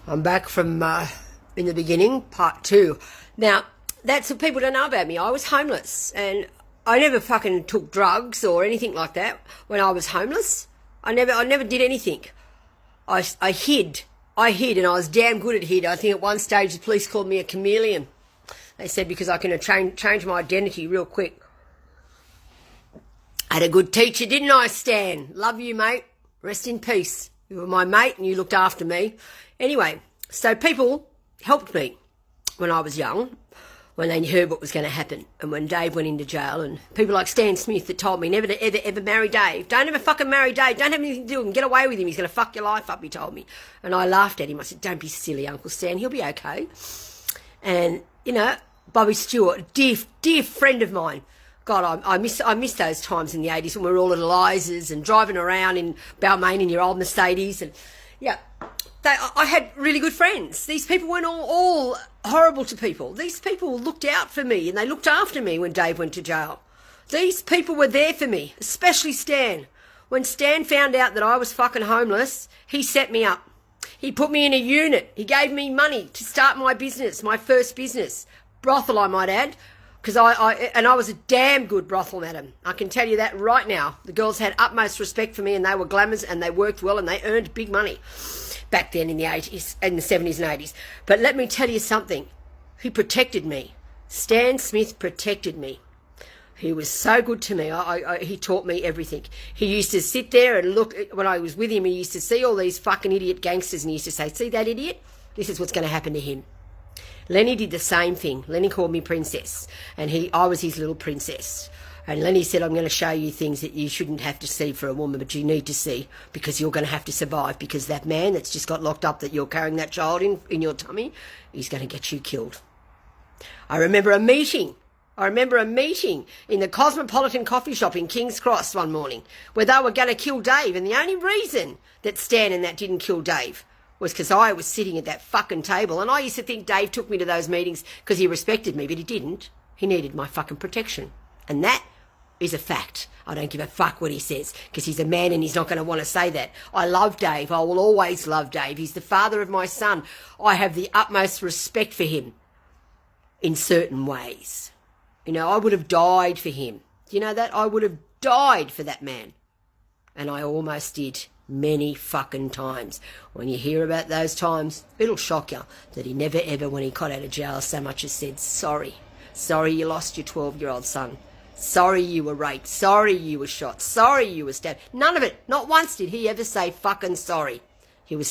I'm back from in the beginning, part 2. Now, that's what people don't know about me. I was homeless, and I never fucking took drugs or anything like that when I was homeless. I never did anything. I hid. And I was damn good at hid. I think at one stage the police called me a chameleon. They said because I can change my identity real quick. I had a good teacher, didn't I, Stan? Love you, mate. Rest in peace. You were my mate and you looked after me. Anyway, so people helped me when I was young, when they heard what was going to happen. And when Dave went into jail, and people like Stan Smith that told me never to ever marry Dave. Don't ever fucking marry Dave. Don't have anything to do with him. Get away with him. He's going to fuck your life up, he told me. And I laughed at him. I said, don't be silly, Uncle Stan. He'll be okay. And, you know, Bobby Stewart, dear friend of mine. God, I miss those times in the 80s when we were all at Eliza's and driving around in Balmain in your old Mercedes. And, yeah, I had really good friends. These people weren't all horrible to people. These people looked out for me and they looked after me when Dave went to jail. These people were there for me, especially Stan. When Stan found out that I was fucking homeless, he set me up. He put me in a unit. He gave me money to start my business, my first business. Brothel, I might add. Because I was a damn good brothel madam. I can tell you that right now. The girls had utmost respect for me and they were glamours and they worked well and they earned big money back then in the 80s, in the 70s and 80s. But let me tell you something. He protected me. Stan Smith protected me. He was so good to me. He taught me everything. He used to sit there and look, when I was with him, he used to see all these fucking idiot gangsters and he used to say, see that idiot? This is what's going to happen to him. Lenny did the same thing. Lenny called me princess, and I was his little princess. And Lenny said, I'm going to show you things that you shouldn't have to see for a woman, but you need to see because you're going to have to survive, because that man that's just got locked up that you're carrying that child in your tummy, he's going to get you killed. I remember a meeting in the Cosmopolitan coffee shop in King's Cross one morning where they were going to kill Dave, and the only reason that Stan and that didn't kill Dave was because I was sitting at that fucking table, and I used to think Dave took me to those meetings because he respected me, but he didn't. He needed my fucking protection. And that is a fact. I don't give a fuck what he says because he's a man and he's not going to want to say that. I love Dave. I will always love Dave. He's the father of my son. I have the utmost respect for him in certain ways. You know, I would have died for him. Do you know that? I would have died for that man. And I almost did. Many fucking times. When you hear about those times, it'll shock you that he never ever, when he got out of jail, so much as said, sorry. Sorry you lost your 12-year-old son. Sorry you were raped. Sorry you were shot. Sorry you were stabbed. None of it. Not once did he ever say fucking sorry. He was